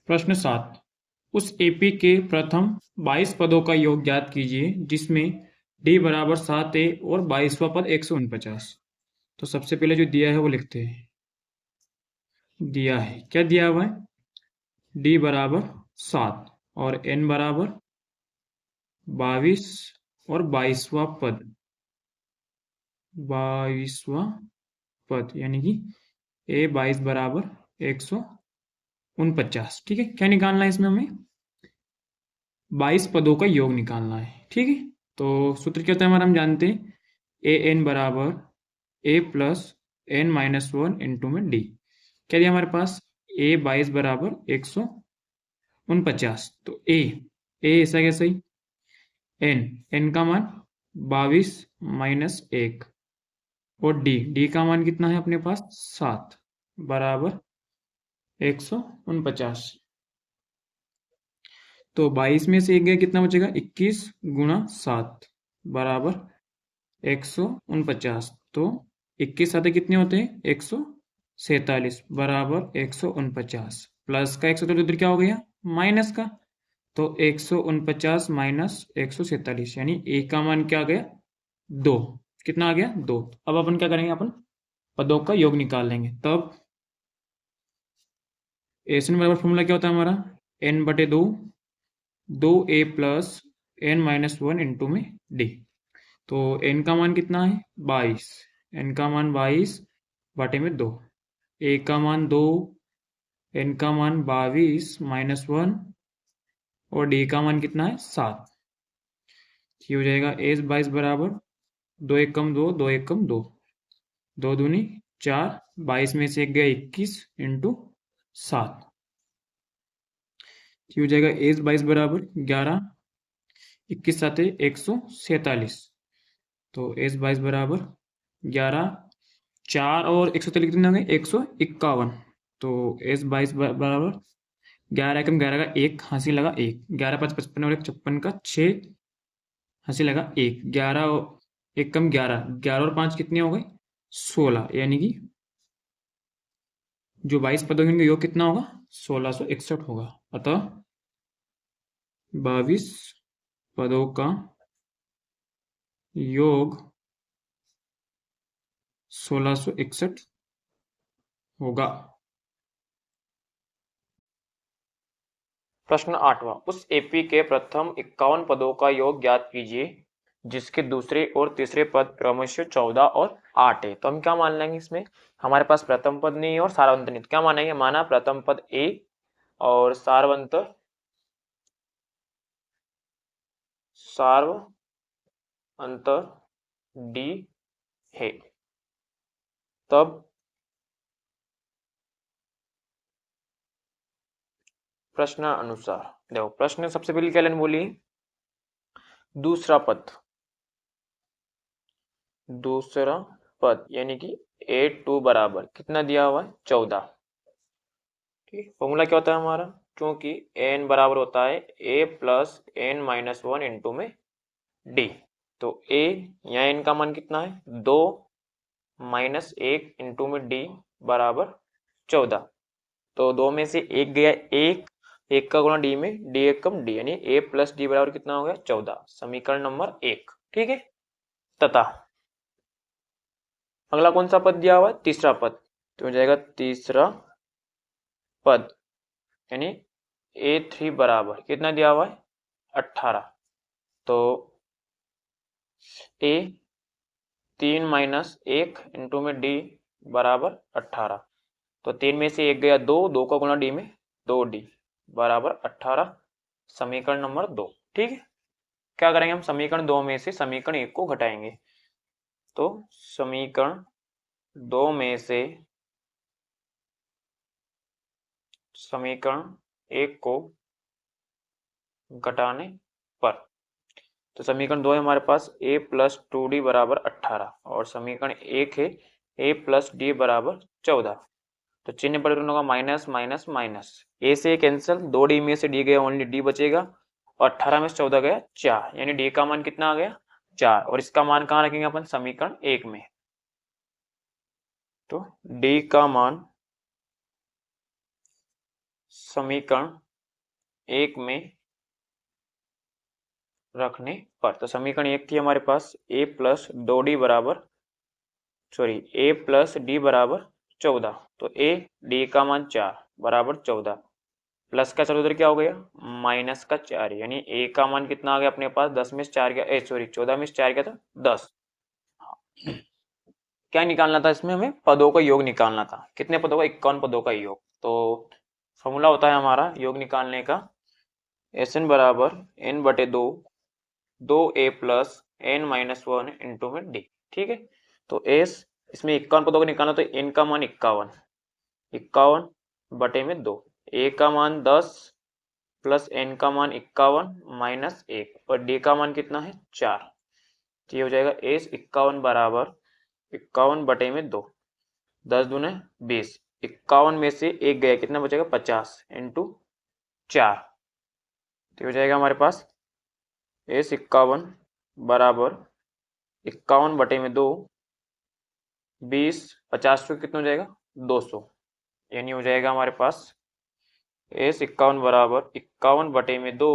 प्रश्न 7। उस एपी के प्रथम 22 पदों का योग ज्ञात कीजिए जिसमें डी बराबर 7 और 22वां पद 149। तो सबसे पहले जो दिया है वो लिखते हैं। दिया है, क्या दिया हुआ है? डी बराबर 7 और एन बराबर 22 और 22वां पद 22वां पद यानी कि ए 22 बराबर 149। ठीक है, क्या निकालना है इसमें? हमें 22 पदों का योग निकालना है। ठीक है, तो सूत्र क्या होता है हमारा? हम जानते हैं ए एन बराबर A plus N minus one into में डी। क्या दिया हमारे पास? ए 22 बराबर 149। तो ए ऐसा कैसे ही? एन का मान 22 माइनस 1 और डी का मान कितना है अपने पास? 7 बराबर 149। तो 22 में से एक गया, कितना बचेगा? 21 गुणा 7 बराबर 149। तो 21 साथ कितने होते हैं? 147 बराबर 149। प्लस का 147 उधर क्या हो गया? माइनस का। तो 149 माइनस 147 यानी ए का मान क्या आ गया? 2। कितना आ गया? 2। अब अपन क्या करेंगे? अपन पदों का योग निकाल लेंगे। तब एन बराबर फॉर्मूला क्या होता है हमारा? एन बटे 2, 2 A plus N minus one into में डी। तो एन का मान कितना है? 22। एन का मान 22 बटे में 2। ए का मान 2, एन का मान 22 माइनस वन और डी का मान कितना है? 7। ये हो जाएगा एस 22 बराबर 2 एक कम 2, 2 एक कम 2, 2 दूनी 4, 22 में से एक गया 21 इंटू 7। ये हो जाएगा एस 22 बराबर 11, 21 साथ 147। तो एस 22 बराबर 11, 4 और 147 कितने हो गए? 151। तो एस 22 बराबर 11 एकम 11 का 1 हंसी लगा 1, 11 5 55 और 1 56 का 6 हंसी लगा 1, 11 एक कम 11, 11 और 5 कितने हो गए? 16। यानी कि जो 22 पदों के योग कितना होगा? 1661 होगा। अतः 22 पदों का योग 1661 होगा। प्रश्न 8वां। उस एपी के प्रथम 51 पदों का योग ज्ञात कीजिए जिसके दूसरे और तीसरे पद क्रमशः 14 और 8 है। तो हम क्या मान लेंगे इसमें? हमारे पास प्रथम पद नहीं है और सारवंत नहीं, तो क्या मानेंगे? माना प्रथम पद ए और सारवंत डी है। तब प्रश्न अनुसार देखो, प्रश्न सबसे पहले क्या लेने बोली? दूसरा पद यानी कि A2 बराबर कितना दिया हुआ है? 14। ठीक, फॉर्मूला क्या होता है हमारा? क्योंकि n बराबर होता है a plus N minus one into में d। तो a या n का मान कितना है? 2 माइनस 1 इंटू में d बराबर 14। तो 2 में से एक गया 1 का गुणा d में, d एक कम d यानी a प्लस डी बराबर कितना हो गया? 14। समीकरण नंबर 1। ठीक है, तथा अगला कौन सा पद दिया हुआ है? तीसरा पद। तो हो जाएगा तीसरा पद यानी A3 बराबर कितना दिया हुआ है? 18। तो A 3 माइनस 1 इंटू में D बराबर 18। तो 3 में से एक गया 2, 2 का गुणा D में 2D बराबर 18। समीकरण नंबर 2। ठीक है, क्या करेंगे हम? समीकरण 2 में से समीकरण 1 को घटाएंगे। तो समीकरण 2 में से समीकरण 1 को घटाने पर, तो समीकरण 2 है हमारे पास a प्लस 2d बराबर 18 और समीकरण 1 है a प्लस डी बराबर 14। तो चिन्ह परिवर्तन होगा माइनस माइनस माइनस, a से कैंसिल, 2d में से d गया ओनली d बचेगा और 18 में से 14 गया 4, यानी d का मान कितना आ गया? 4। और इसका मान कहाँ रखेंगे अपन? समीकरण 1 में। तो d का मान समीकरण 1 में रखने पर। तो समीकरण 1 थी हमारे पास a प्लस डी बराबर a प्लस डी बराबर 14। तो a d का मान 4 बराबर 14 प्लस का चलो उधर क्या हो गया माइनस का 4, यानी a का मान कितना आ गया अपने पास 10 में से 4 गया 14 में से 4 गया था 10। क्या निकालना था इसमें, हमें पदों का योग निकालना था। कितने पदों का 51 पदों का योग। तो फॉर्मूला होता है हमारा योग निकालने का Sn बराबर n बटे 2 a plus n minus 1 into में d। ठीक है, तो s इसमें 51 पदों को निकालना तो n का मान 51 बटे में 2, a का मान 10 प्लस n का मान 51 माइनस 1 और d का मान कितना है 4। तो ये हो जाएगा s 51 बराबर 51 बटे में 2, 10 दूने 20, 51 में से 1 गया कितना बचेगा 50 इंटू 4। तो हो जाएगा हमारे पास s 51 बराबर 51 बटे में 2, 20 50 को कितना हो जाएगा 200, यानी हो जाएगा हमारे पास s 51 बराबर 51 बटे में 2,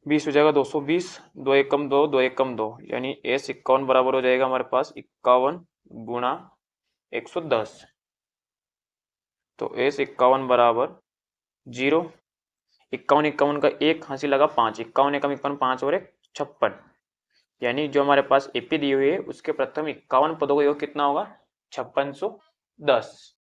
20 हो जाएगा 220, 2 एकम 2, 2 एकम 2, यानी s 51 बराबर हो जाएगा हमारे पास 51 गुणा 110। तो s 51 बराबर 0, 51 का एक हंसी लगा 5, 51 एकम 51 5 और 1 56, यानी जो हमारे पास एपी दी हुई है उसके प्रथम 51 पदों का योग कितना होगा 5610।